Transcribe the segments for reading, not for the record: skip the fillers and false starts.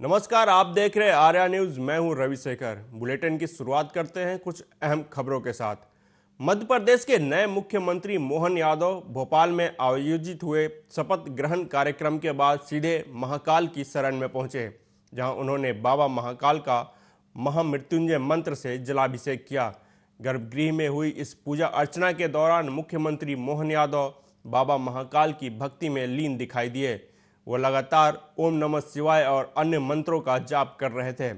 नमस्कार, आप देख रहे हैं आर्या न्यूज। मैं हूं रविशेखर। बुलेटिन की शुरुआत करते हैं कुछ अहम खबरों के साथ। मध्य प्रदेश के नए मुख्यमंत्री मोहन यादव भोपाल में आयोजित हुए शपथ ग्रहण कार्यक्रम के बाद सीधे महाकाल की शरण में पहुंचे, जहां उन्होंने बाबा महाकाल का महामृत्युंजय मंत्र से जलाभिषेक किया। गर्भगृह में हुई इस पूजा अर्चना के दौरान मुख्यमंत्री मोहन यादव बाबा महाकाल की भक्ति में लीन दिखाई दिए। वो लगातार ओम नमः शिवाय और अन्य मंत्रों का जाप कर रहे थे।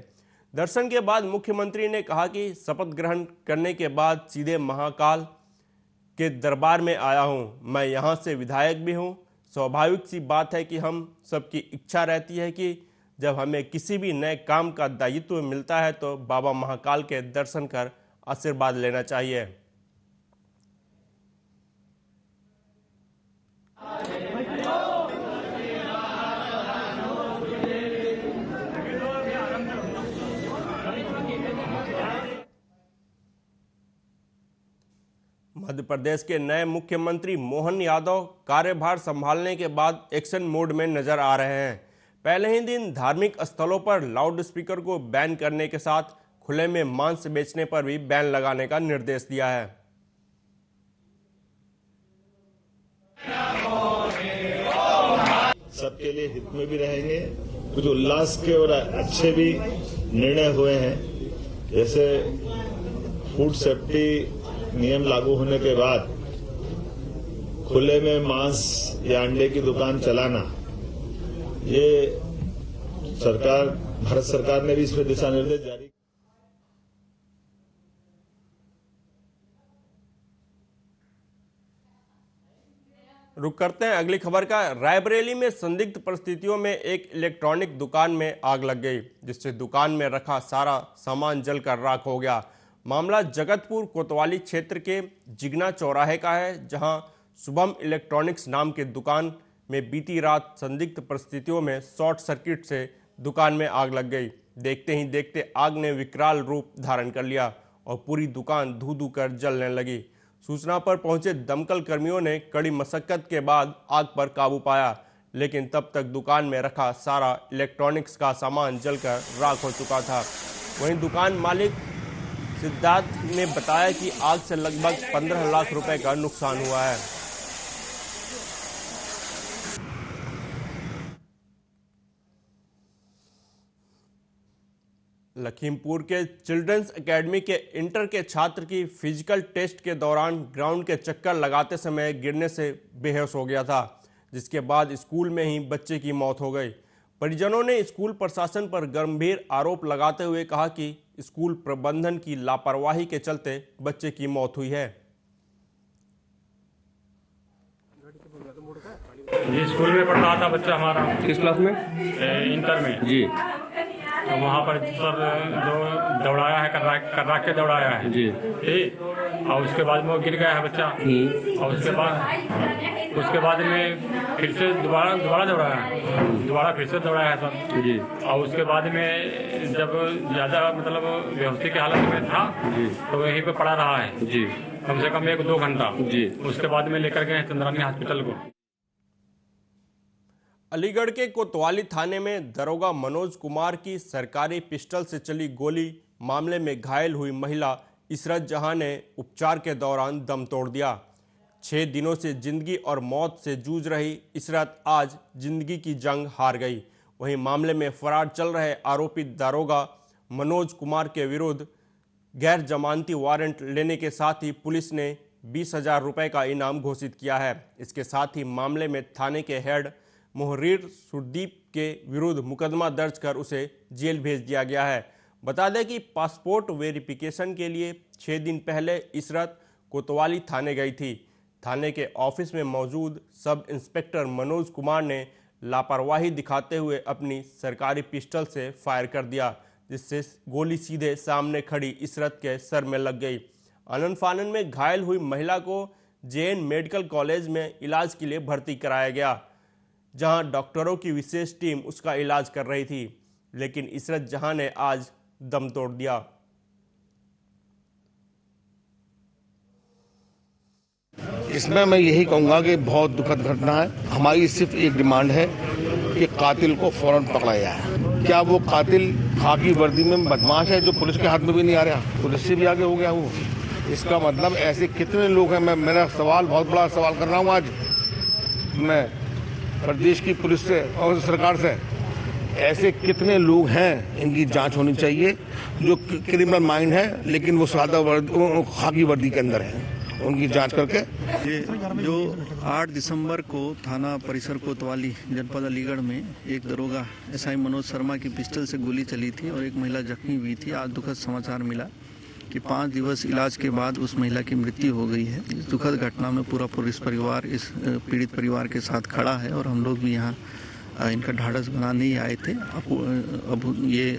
दर्शन के बाद मुख्यमंत्री ने कहा कि शपथ ग्रहण करने के बाद सीधे महाकाल के दरबार में आया हूं। मैं यहां से विधायक भी हूं। स्वाभाविक सी बात है कि हम सबकी इच्छा रहती है कि जब हमें किसी भी नए काम का दायित्व मिलता है तो बाबा महाकाल के दर्शन कर आशीर्वाद लेना चाहिए। मध्य प्रदेश के नए मुख्यमंत्री मोहन यादव कार्यभार संभालने के बाद एक्शन मोड में नजर आ रहे हैं। पहले ही दिन धार्मिक स्थलों पर लाउड स्पीकर को बैन करने के साथ खुले में मांस बेचने पर भी बैन लगाने का निर्देश दिया है। सबके लिए हित में भी रहेंगे। कुछ उल्लास के और अच्छे भी निर्णय हुए हैं, जैसे फूड सेफ्टी नियम लागू होने के बाद खुले में मांस या अंडे की दुकान चलाना, ये भारत सरकार ने भी इसमें दिशा निर्देश जारी। रुक करते हैं अगली खबर का। रायबरेली में संदिग्ध परिस्थितियों में एक इलेक्ट्रॉनिक दुकान में आग लग गई, जिससे दुकान में रखा सारा सामान जलकर राख हो गया। मामला जगतपुर कोतवाली क्षेत्र के जिगना चौराहे का है, जहां शुभम इलेक्ट्रॉनिक्स नाम के दुकान में बीती रात संदिग्ध परिस्थितियों में शॉर्ट सर्किट से दुकान में आग लग गई। देखते ही देखते आग ने विकराल रूप धारण कर लिया और पूरी दुकान धू धू कर जलने लगी। सूचना पर पहुंचे दमकल कर्मियों ने कड़ी मशक्कत के बाद आग पर काबू पाया, लेकिन तब तक दुकान में रखा सारा इलेक्ट्रॉनिक्स का सामान जलकर राख हो चुका था। वहीं दुकान मालिक सिद्धार्थ ने बताया कि आग से लगभग 15 लाख रुपए का नुकसान हुआ है। लखीमपुर के चिल्ड्रंस एकेडमी के इंटर के छात्र की फिजिकल टेस्ट के दौरान ग्राउंड के चक्कर लगाते समय गिरने से बेहोश हो गया था, जिसके बाद स्कूल में ही बच्चे की मौत हो गई। परिजनों ने स्कूल प्रशासन पर गंभीर आरोप लगाते हुए कहा कि स्कूल प्रबंधन की लापरवाही के चलते बच्चे की मौत हुई है। जी, स्कूल में पढ़ रहा था बच्चा हमारा। किस क्लास में? इंटर में जी। तो वहाँ पर सर जो दौड़ाया है, कर्रा के दौड़ाया है जी, ठीक। और उसके बाद में वो गिर गया है बच्चा। और उसके बाद में फिर से दोबारा फिर से दौड़ाया है सर जी। और उसके बाद में जब ज़्यादा मतलब बेहोशी की हालत में था जी, तो वहीं पे पड़ा रहा है जी, कम से कम 1-2 घंटा जी। उसके बाद में लेकर गए चंद्रानी हॉस्पिटल को। अलीगढ़ के कोतवाली थाने में दरोगा मनोज कुमार की सरकारी पिस्टल से चली गोली मामले में घायल हुई महिला इसरत जहां ने उपचार के दौरान दम तोड़ दिया। 6 दिनों से जिंदगी और मौत से जूझ रही इसरत आज जिंदगी की जंग हार गई। वहीं मामले में फरार चल रहे आरोपित दरोगा मनोज कुमार के विरुद्ध गैर जमानती वारंट लेने के साथ ही पुलिस ने 20,000 रुपये का इनाम घोषित किया है। इसके साथ ही मामले में थाने के हेड मोहरीर सुरदीप के विरुद्ध मुकदमा दर्ज कर उसे जेल भेज दिया गया है। बता दें कि पासपोर्ट वेरिफिकेशन के लिए 6 दिन पहले इसरत कोतवाली थाने गई थी। थाने के ऑफिस में मौजूद सब इंस्पेक्टर मनोज कुमार ने लापरवाही दिखाते हुए अपनी सरकारी पिस्टल से फायर कर दिया, जिससे गोली सीधे सामने खड़ी इसरत के सर में लग गई। आनन फानन में घायल हुई महिला को जेएन मेडिकल कॉलेज में इलाज के लिए भर्ती कराया गया, जहां डॉक्टरों की विशेष टीम उसका इलाज कर रही थी, लेकिन इसरत जहां ने आज दम तोड़ दिया। इसमें मैं यही कहूंगा कि बहुत दुखद घटना है। हमारी सिर्फ एक डिमांड है कि कातिल को फौरन पकड़ा जाए। क्या वो कातिल खाकी वर्दी में बदमाश है जो पुलिस के हाथ में भी नहीं आ रहा, पुलिस से भी आगे हो गया वो? इसका मतलब ऐसे कितने लोग हैं? मैं मेरा सवाल, बहुत बड़ा सवाल कर रहा हूँ आज मैं प्रदेश की पुलिस से और सरकार से, ऐसे कितने लोग हैं, इनकी जांच होनी चाहिए जो क्रिमिनल माइंड है लेकिन वो सादा खाकी वर्दी के अंदर है, उनकी जांच करके। ये जो 8 दिसंबर को थाना परिसर कोतवाली जनपद अलीगढ़ में एक दरोगा एसआई मनोज शर्मा की पिस्टल से गोली चली थी और एक महिला जख्मी हुई थी। आज दुखद समाचार मिला कि 5 दिवस इलाज के बाद उस महिला की मृत्यु हो गई है। इस दुखद घटना में पूरा पुलिस परिवार इस पीड़ित परिवार के साथ खड़ा है और हम लोग भी यहाँ इनका ढाढ़स बनाने ही आए थे। अब ये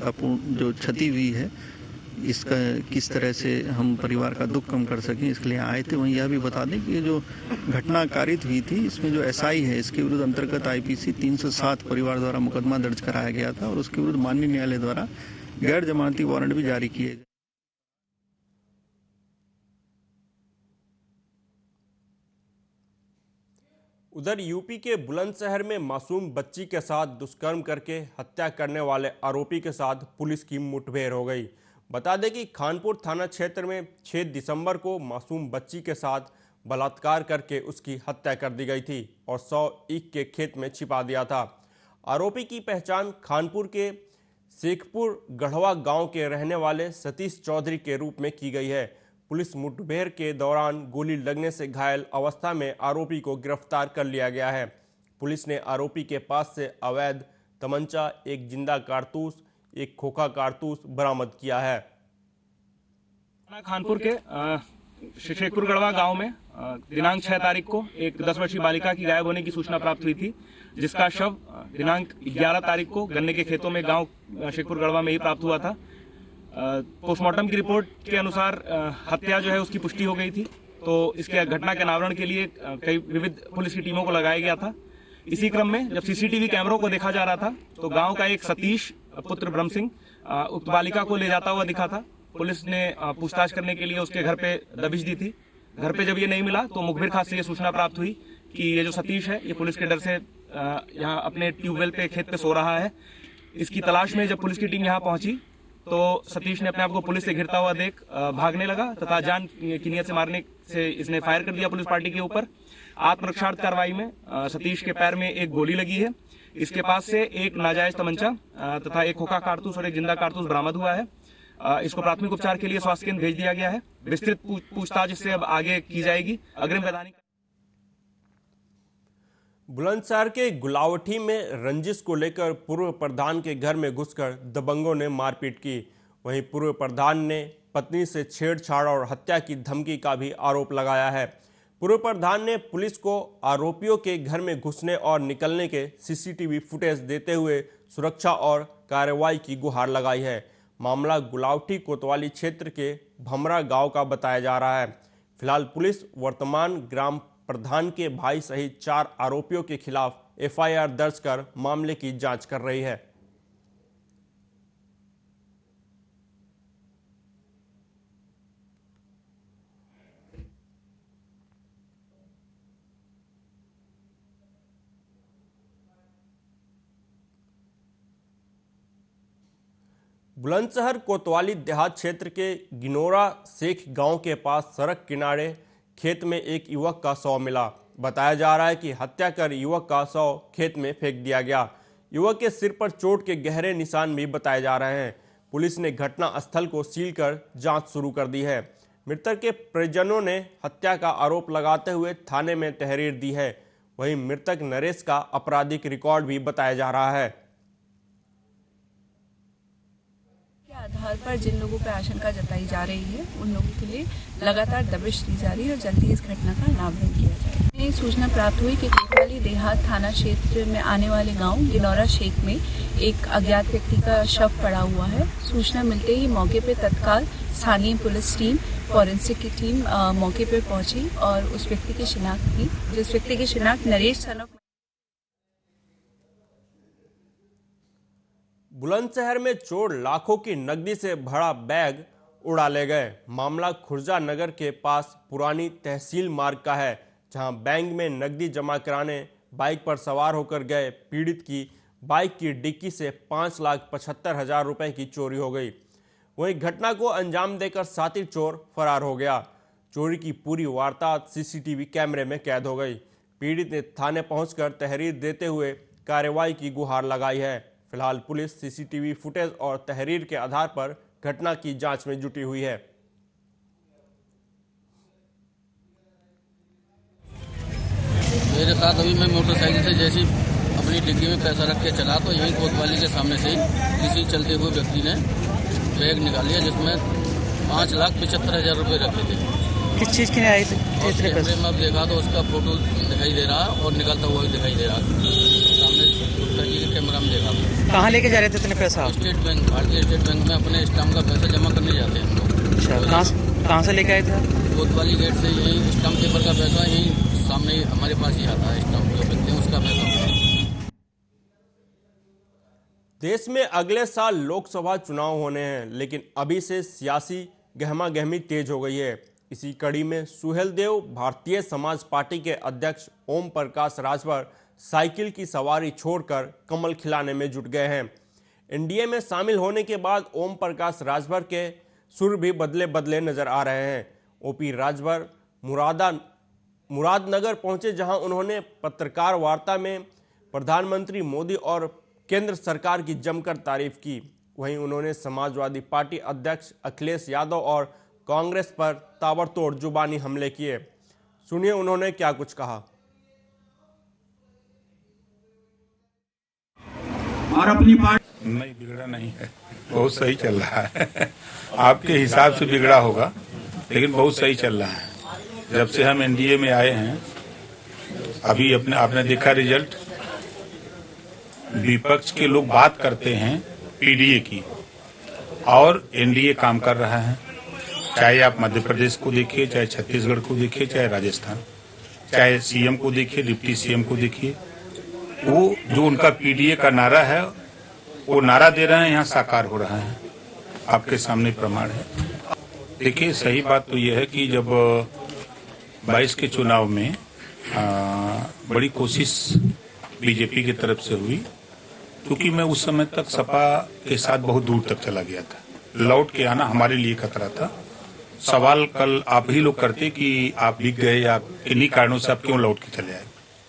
जो क्षति हुई है इसका किस तरह से हम परिवार का दुख कम कर सकें इसके लिए आए थे। वहीं यह भी बता दें कि ये जो घटना कारित हुई थी इसमें जो एसआई है इसके विरुद्ध अंतर्गत आईपीसी 307 परिवार द्वारा मुकदमा दर्ज कराया गया था और उसके विरुद्ध माननीय न्यायालय द्वारा गैर जमानती वारंट भी जारी किए गए। उधर यूपी के बुलंदशहर में मासूम बच्ची के साथ दुष्कर्म करके हत्या करने वाले आरोपी के साथ पुलिस की मुठभेड़ हो गई। बता दें कि खानपुर थाना क्षेत्र में 6 दिसंबर को मासूम बच्ची के साथ बलात्कार करके उसकी हत्या कर दी गई थी और 100 ईख के खेत में छिपा दिया था। आरोपी की पहचान खानपुर के शेखपुर गढ़वा गांव के रहने वाले सतीश चौधरी के रूप में की गई है। पुलिस मुठभेड़ के दौरान गोली लगने से घायल अवस्था में आरोपी को गिरफ्तार कर लिया गया है। पुलिस ने आरोपी के पास से अवैध तमंचा, एक जिंदा कारतूस, एक खोखा कारतूस बरामद किया है। खानपुर के शेखपुर गढ़वा गांव में दिनांक 6 तारीख को एक 10 वर्षीय बालिका की गायब होने की सूचना प्राप्त हुई थी, जिसका शव दिनांक 11 तारीख को गन्ने के खेतों में गांव शेखपुर गढ़वा में ही प्राप्त हुआ था। पोस्टमार्टम की रिपोर्ट के अनुसार हत्या जो है उसकी पुष्टि हो गई थी, तो इसके घटना के अनावरण के लिए कई विविध पुलिस की टीमों को लगाया गया था। इसी क्रम में जब सीसीटीवी कैमरों को देखा जा रहा था तो गांव का एक सतीश पुत्र ब्रह्म सिंह उक्त बालिका को ले जाता हुआ दिखा था। पुलिस ने पूछताछ करने के लिए उसके घर पे दबिश दी थी। घर पे जब ये नहीं मिला तो मुखबिर खास से ये सूचना प्राप्त हुई कि ये जो सतीश है ये पुलिस के डर से यहाँ अपने ट्यूबवेल पे खेत पे सो रहा है। इसकी तलाश में जब पुलिस की टीम यहाँ पहुंची तो सतीश ने अपने आप को पुलिस से घिरता हुआ देख भागने लगा तथा जान की नियत से मारने से इसने फायर कर दिया पुलिस पार्टी के ऊपर। आत्मरक्षार्थ कार्रवाई में सतीश के पैर में एक गोली लगी है। इसके पास से एक नाजायज तमंचा तथा एक खोखा कारतूस और एक जिंदा कारतूस बरामद हुआ है। इसको प्राथमिक उपचार के लिए स्वास्थ्य केंद्र भेज दिया गया है। विस्तृत पूछताछ इससे अब आगे की जाएगी। अग्रिम वैधानिक बुलंदशहर के गुलावटी में रंजिश को लेकर पूर्व प्रधान के घर में घुसकर दबंगों ने मारपीट की। वहीं पूर्व प्रधान ने पत्नी से छेड़छाड़ और हत्या की धमकी का भी आरोप लगाया है। पूर्व प्रधान ने पुलिस को आरोपियों के घर में घुसने और निकलने के सीसीटीवी फुटेज देते हुए सुरक्षा और कार्रवाई की गुहार लगाई है। मामला गुलावटी कोतवाली क्षेत्र के भमरा गांव का बताया जा रहा है। फिलहाल पुलिस वर्तमान ग्राम प्रधान के भाई सहित 4 आरोपियों के खिलाफ एफआईआर दर्ज कर मामले की जांच कर रही है। बुलंदशहर कोतवाली देहात क्षेत्र के गिनोरा शेख गांव के पास सड़क किनारे खेत में एक युवक का शव मिला। बताया जा रहा है कि हत्या कर युवक का शव खेत में फेंक दिया गया। युवक के सिर पर चोट के गहरे निशान भी बताए जा रहे हैं। पुलिस ने घटना स्थल को सील कर जांच शुरू कर दी है। मृतक के परिजनों ने हत्या का आरोप लगाते हुए थाने में तहरीर दी है। वहीं मृतक नरेश का आपराधिक रिकॉर्ड भी बताया जा रहा है। आधार पर जिन लोगों पर आशंका जताई जा रही है उन लोगों के लिए लगातार दबिश दी जा रही है और जल्दी इस घटना का अनावरण किया जाएगा। ये सूचना प्राप्त हुई कि कोतवाली देहात थाना क्षेत्र में आने वाले गांव गिनौरा शेख में एक अज्ञात व्यक्ति का शव पड़ा हुआ है। सूचना मिलते ही मौके पर तत्काल स्थानीय पुलिस टीम, फॉरेंसिक की टीम मौके पर पहुंची और उस व्यक्ति की शिनाख्त की, जिस व्यक्ति की शिनाख्त नरेश सन ऑफ। बुलंदशहर में चोर लाखों की नकदी से भरा बैग उड़ा ले गए। मामला खुर्जा नगर के पास पुरानी तहसील मार्ग का है, जहां बैंक में नकदी जमा कराने बाइक पर सवार होकर गए पीड़ित की बाइक की डिक्की से 5,75,000 रुपए की चोरी हो गई। वहीं घटना को अंजाम देकर साथी चोर फरार हो गया। चोरी की पूरी वारदात सीसीटीवी कैमरे में कैद हो गई। पीड़ित ने थाने पहुंचकर तहरीर देते हुए कार्रवाई की गुहार लगाई है। फिलहाल पुलिस सीसीटीवी फुटेज और तहरीर के आधार पर घटना की जांच में जुटी हुई है। मेरे साथ अभी मैं मोटरसाइकिल से जैसे अपनी डिग्गी में पैसा रख के चला तो यहीं कोतवाली के सामने से किसी चलते हुए व्यक्ति ने बैग निकाल लिया जिसमें 5,75,000 रुपये रखे थे। किस चीज़ के लिए आए थे? कैमरे में अब देखा तो उसका फोटो दिखाई दे रहा और निकलता हुआ भी दिखाई दे रहा। सामने जी के कैमरा में देखा। कहाँ लेके जा रहे थे इतने पैसा? स्टेट बैंक, भारतीय स्टेट बैंक में अपने स्टाम्प का पैसा जमा करने जाते हैं हम लोग। अच्छा, कहाँ से लेके आए थे? कोतवाली गेट से यही स्टाम्प पेपर का पैसा यही सामने हमारे पास ही आता है। स्टाम्प जो देखते हैं उसका पैसा। देश में अगले साल लोकसभा चुनाव होने हैं, लेकिन अभी से सियासी गहमागहमी तेज हो गई है। इसी कड़ी में सुहेलदेव भारतीय समाज पार्टी के अध्यक्ष ओम प्रकाश राजभर साइकिल की सवारी छोड़कर कमल खिलाने में जुट गए हैं। एनडीए में शामिल होने के बाद ओम प्रकाश राजभर के सुर भी बदले बदले नजर आ रहे हैं। ओपी राजभर मुरादनगर पहुंचे, जहां उन्होंने पत्रकार वार्ता में प्रधानमंत्री मोदी और केंद्र सरकार की जमकर तारीफ की। वहीं उन्होंने समाजवादी पार्टी अध्यक्ष अखिलेश यादव और कांग्रेस पर ताबड़तोड़ जुबानी हमले किए। सुनिए उन्होंने क्या कुछ कहा। और अपनी पार्टी नहीं, बिगड़ा नहीं है, बहुत सही चल रहा है। आपके हिसाब से बिगड़ा होगा, लेकिन बहुत सही चल रहा है। जब से हम एनडीए में आए हैं, अभी आपने देखा रिजल्ट। विपक्ष के लोग बात करते हैं पीडीए की, और एनडीए काम कर रहा है। चाहे आप मध्य प्रदेश को देखिए, चाहे छत्तीसगढ़ को देखिए, चाहे राजस्थान, चाहे सीएम को देखिए, डिप्टी सीएम को देखिए, वो जो उनका पीडीए का नारा है वो नारा दे रहे हैं, यहाँ साकार हो रहा है। आपके सामने प्रमाण है। देखिए, सही बात तो यह है कि जब 22 के चुनाव में बड़ी कोशिश बीजेपी की तरफ से हुई, क्योंकि मैं उस समय तक सपा के साथ बहुत दूर तक चला गया था। लौट के आना हमारे लिए खतरा था। सवाल कल आप ही लोग करते कि आप बिक गए या किन्हीं कारणों से आप क्यों लौट के चले आए,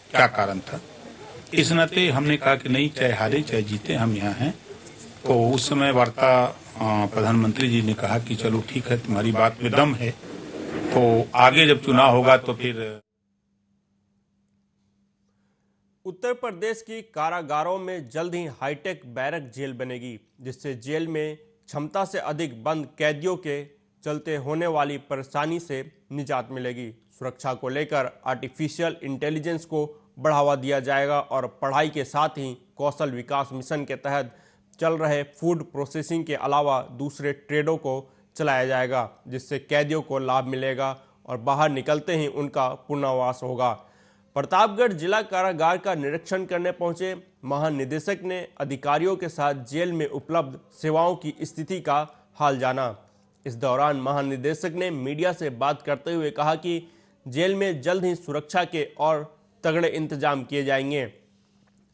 क्या कारण था। इस नाते हमने कहा कि नहीं, चाहे हारे चाहे जीते, हम यहाँ हैं। तो उस समय वार्ता प्रधानमंत्री जी ने कहा कि चलो ठीक है, तुम्हारी बात में दम है, तो आगे जब चुनाव होगा तो फिर। उत्तर प्रदेश की कारागारों में जल्द ही हाईटेक बैरक जेल बनेगी, जिससे जेल में क्षमता से अधिक बंद कैदियों के चलते होने वाली परेशानी से निजात मिलेगी। सुरक्षा को लेकर आर्टिफिशियल इंटेलिजेंस को बढ़ावा दिया जाएगा और पढ़ाई के साथ ही कौशल विकास मिशन के तहत चल रहे फूड प्रोसेसिंग के अलावा दूसरे ट्रेडों को चलाया जाएगा, जिससे कैदियों को लाभ मिलेगा और बाहर निकलते ही उनका पुनर्वास होगा। प्रतापगढ़ जिला कारागार का निरीक्षण करने पहुंचे महानिदेशक ने अधिकारियों के साथ जेल में उपलब्ध सेवाओं की स्थिति का हाल जाना। इस दौरान महानिदेशक ने मीडिया से बात करते हुए कहा कि जेल में जल्द ही सुरक्षा के और तगड़े इंतजाम किए जाएंगे।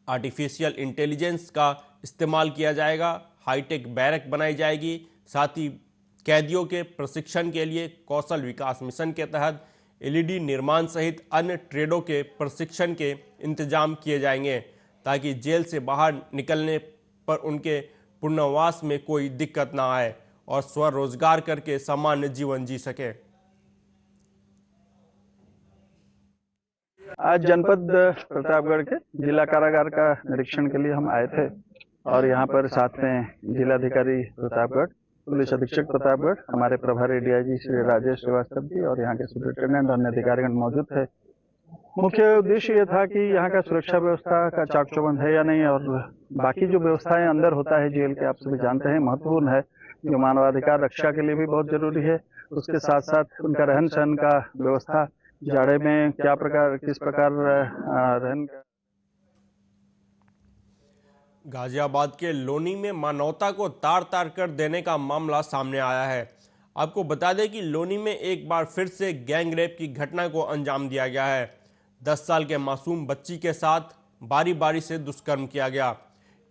आर्टिफिशियल इंटेलिजेंस का इस्तेमाल किया जाएगा, हाईटेक बैरक बनाई जाएगी, साथ ही कैदियों के प्रशिक्षण के लिए कौशल विकास मिशन के तहत एलईडी निर्माण सहित अन्य ट्रेडों के प्रशिक्षण के इंतजाम किए जाएंगे, ताकि जेल से बाहर निकलने पर उनके पुनर्वास में कोई दिक्कत ना आए और स्वरोजगार करके सामान्य जीवन जी सके। आज जनपद प्रतापगढ़ के जिला कारागार का निरीक्षण के लिए हम आए थे, और यहाँ पर साथ में जिलाधिकारी प्रतापगढ़, पुलिस अधीक्षक प्रतापगढ़, हमारे प्रभारी डीआईजी श्री राजेश श्रीवास्तव जी और यहाँ के सुपरिटेंडेंट अन्य अधिकारीगण मौजूद थे। मुख्य उद्देश्य ये था कि यहाँ का सुरक्षा व्यवस्था का चाक चौबंद है या नहीं, और बाकी जो व्यवस्थाएं अंदर होता है जेल के, आप सभी जानते हैं महत्वपूर्ण है, जो मानवाधिकार रक्षा के लिए भी बहुत जरूरी है। उसके साथ साथ उनका रहन सहन का व्यवस्था, जाड़े में किस प्रकार रहन। गाजियाबाद के लोनी में मानवता को तार तार कर देने का मामला सामने आया है। आपको बता दें कि लोनी में एक बार फिर से गैंग रेप की घटना को अंजाम दिया गया है। 10 साल के मासूम बच्ची के साथ बारी बारी से दुष्कर्म किया गया।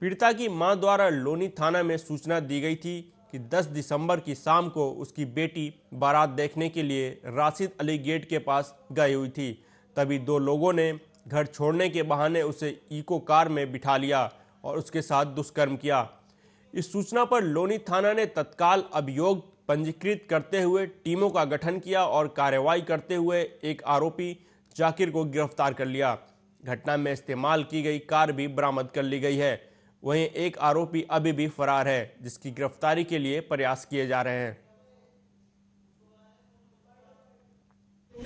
पीड़िता की मां द्वारा लोनी थाना में सूचना दी गई थी कि 10 दिसंबर की शाम को उसकी बेटी बारात देखने के लिए राशिद अली गेट के पास गई हुई थी। तभी दो लोगों ने घर छोड़ने के बहाने उसे इको कार में बिठा लिया और उसके साथ दुष्कर्म किया। इस सूचना पर लोनी थाना ने तत्काल अभियोग पंजीकृत करते हुए टीमों का गठन किया और कार्रवाई करते हुए एक आरोपी जाकिर को गिरफ्तार कर लिया। घटना में इस्तेमाल की गई कार भी बरामद कर ली गई है। वहीं एक आरोपी अभी भी फरार है, जिसकी गिरफ्तारी के लिए प्रयास किए जा रहे हैं।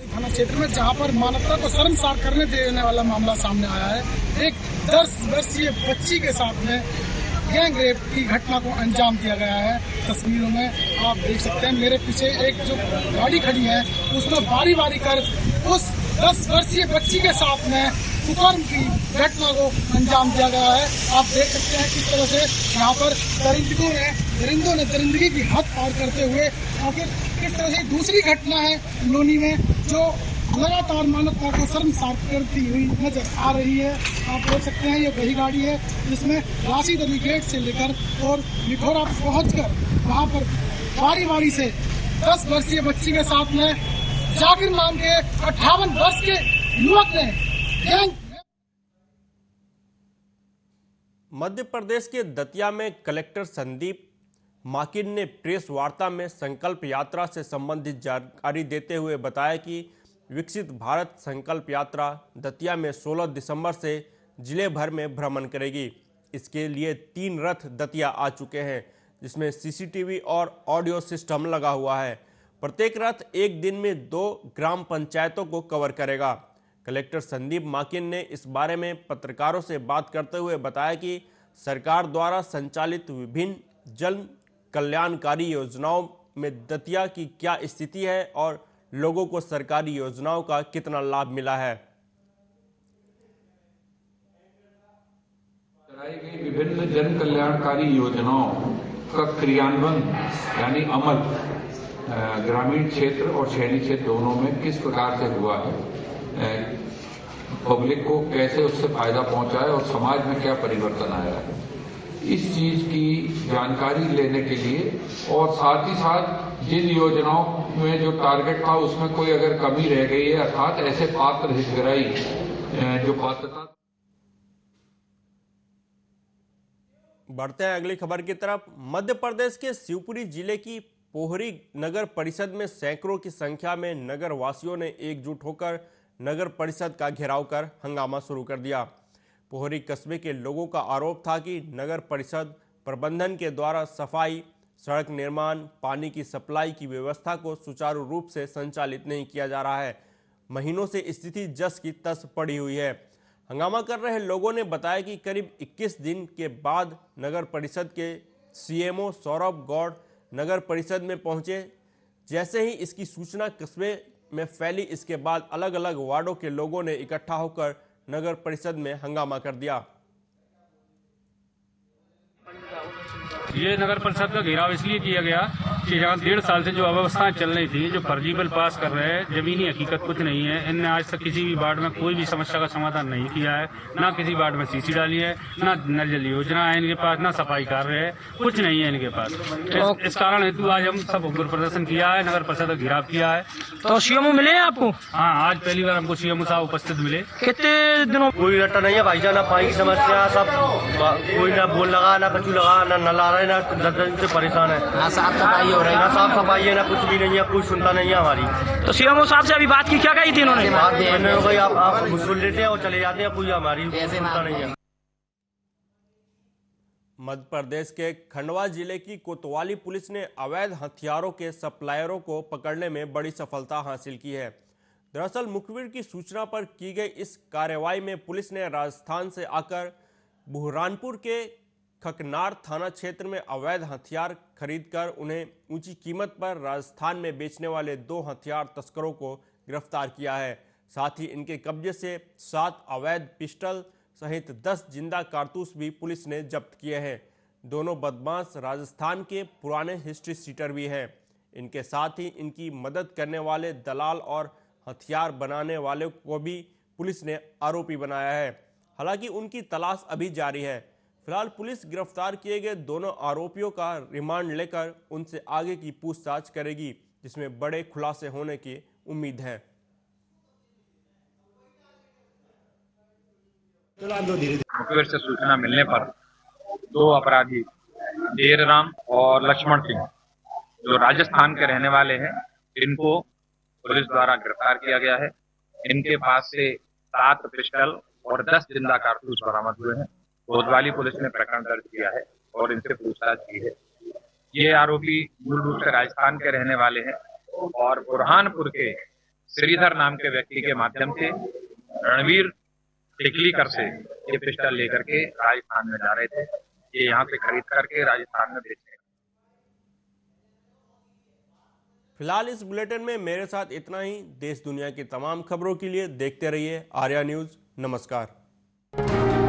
थाना क्षेत्र में जहां पर मानवता को शर्मसार करने देने वाला मामला सामने आया है। एक 10 वर्षीय बच्ची के साथ में गैंग रेप की घटना को अंजाम दिया गया है। तस्वीरों में आप देख सकते हैं, मेरे पीछे एक जो गाड़ी खड़ी है उसमें बारी बारी कर उस 10 वर्षीय बच्ची के साथ में कुकर्म की घटना को अंजाम दिया गया है। आप देख सकते हैं किस तरह से यहाँ पर दरिंदों ने दरिंदगी की हद पार करते हुए आखिर किस तरह से दूसरी घटना है लोनी में जो लगातार मानवता को शर्मसार करती हुई नजर आ रही है। आप देख सकते हैं ये वही गाड़ी है जिसमें राशिद अली गेट से लेकर और लिखोरा पहुंचकर वहां पर बारी बारी से 10 वर्षीय बच्ची के साथ में जाकिर नाम के 58 वर्ष के युवक ने मध्य प्रदेश के दतिया में कलेक्टर संदीप माकिन ने प्रेस वार्ता में संकल्प यात्रा से संबंधित जानकारी देते हुए बताया कि विकसित भारत संकल्प यात्रा दतिया में 16 दिसंबर से जिले भर में भ्रमण करेगी। इसके लिए 3 रथ दतिया आ चुके हैं, जिसमें सीसीटीवी और ऑडियो सिस्टम लगा हुआ है। प्रत्येक रथ एक दिन में 2 ग्राम पंचायतों को कवर करेगा। कलेक्टर संदीप माकिन ने इस बारे में पत्रकारों से बात करते हुए बताया कि सरकार द्वारा संचालित विभिन्न जन कल्याणकारी योजनाओं में दतिया की क्या स्थिति है और लोगों को सरकारी योजनाओं का कितना लाभ मिला है। चलाई गई विभिन्न जन कल्याणकारी योजनाओं का क्रियान्वयन यानी अमल ग्रामीण क्षेत्र और शहरी क्षेत्र दोनों में किस प्रकार से हुआ है, पब्लिक को कैसे उससे फायदा पहुंचा है और समाज में क्या परिवर्तन आया है, इस चीज की जानकारी लेने के लिए और साथ ही साथ जिन योजनाओं में जो टारगेट था उसमें कोई अगर कमी रह गई है अर्थात ऐसे पात्र हितग्राही जो पात्रता। बढ़ते हैं अगली खबर की तरफ। मध्य प्रदेश के शिवपुरी जिले की पोहरी नगर परिषद में सैकड़ों की संख्या में नगर वासियों ने एकजुट होकर नगर परिषद का घेराव कर हंगामा शुरू कर दिया। पोहरी कस्बे के लोगों का आरोप था कि नगर परिषद प्रबंधन के द्वारा सफाई, सड़क निर्माण, पानी की सप्लाई की व्यवस्था को सुचारू रूप से संचालित नहीं किया जा रहा है। महीनों से स्थिति जस की तस पड़ी हुई है। हंगामा कर रहे लोगों ने बताया कि करीब 21 दिन के बाद नगर परिषद के सीएमओ सौरभ गौड़ नगर परिषद में पहुंचे। जैसे ही इसकी सूचना कस्बे में फैली, इसके बाद अलग अलग वार्डों के लोगों ने इकट्ठा होकर नगर परिषद में हंगामा कर दिया। ये नगर परिषद का घेराव इसलिए किया गया कि यहाँ 1.5 साल से जो अव्यवस्थाएं चल रही थी, जो फर्जी बिल पास कर रहे हैं, जमीनी हकीकत कुछ नहीं है। इनने आज तक किसी भी वार्ड में कोई भी समस्या का समाधान नहीं किया है। ना किसी वार्ड में सीसी डाली है, ना नल जल योजना है इनके पास, ना सफाई कार्य है, कुछ नहीं है इनके पास। इस कारण हेतु आज हम सब उग्र प्रदर्शन किया है, नगर परिषद का घेराव किया है। तो सीएमओ मिले हैं आपको? हाँ, आज पहली बार हमको सीएमओ साहब उपस्थित मिले। कितने दिनों? कोई रट्टा नहीं है भाई जान, ना पानी की समस्या, सब कोई ना बोल लगा, ना कचू लगा, ना नल आ रहा है, ना दर्जन से परेशान है, ना साफ सफाई हो रही है, ना साफ सफाई है, ना कुछ भी नहीं है, कोई सुनता नहीं है हमारी। तो सीएमओ साहब से अभी बात की, क्या कही थी इन्होंने? बात मैंने हो गई, आप सुन लेते हैं और चले जाते हैं, कोई हमारी सुनता नहीं है। मध्य प्रदेश के खंडवा जिले की कोतवाली पुलिस ने अवैध हथियारों के सप्लायरों को पकड़ने में बड़ी सफलता हासिल की है। दरअसल मुखबिर की सूचना पर की गई इस कार्रवाई में पुलिस ने राजस्थान से आकर बुहरानपुर के खकनार थाना क्षेत्र में अवैध हथियार खरीदकर उन्हें ऊंची कीमत पर राजस्थान में बेचने वाले 2 हथियार तस्करों को गिरफ्तार किया है। साथ ही इनके कब्जे से 7 अवैध पिस्टल सहित 10 जिंदा कारतूस भी पुलिस ने जब्त किए हैं। दोनों बदमाश राजस्थान के पुराने हिस्ट्री सीटर भी हैं। इनके साथ ही इनकी मदद करने वाले दलाल और हथियार बनाने वाले को भी पुलिस ने आरोपी बनाया है। हालांकि उनकी तलाश अभी जारी है। फिलहाल पुलिस गिरफ्तार किए गए दोनों आरोपियों का रिमांड लेकर उनसे आगे की पूछताछ करेगी, जिसमें बड़े खुलासे होने की उम्मीद है। मुखबिर से सूचना मिलने पर दो अपराधी देरराम और लक्ष्मण सिंह जो राजस्थान के रहने वाले हैं, इनको पुलिस द्वारा गिरफ्तार किया गया है। इनके पास से 7 पिस्टल और 10 जिंदा कारतूस बरामद हुए हैं। कोतवाली पुलिस ने प्रकरण दर्ज किया है और इनसे पूछताछ की है। ये आरोपी मूल रूप से राजस्थान के रहने वाले हैं और बुरहानपुर के श्रीधर नाम के व्यक्ति के माध्यम से रणवीर टिकलीकर से ये पिस्टल लेकर के राजस्थान में जा रहे थे। ये यहाँ से खरीद करके राजस्थान में बेचते हैं। फिलहाल इस बुलेटिन में मेरे साथ इतना ही। देश दुनिया की तमाम खबरों के लिए देखते रहिए आर्या न्यूज। नमस्कार।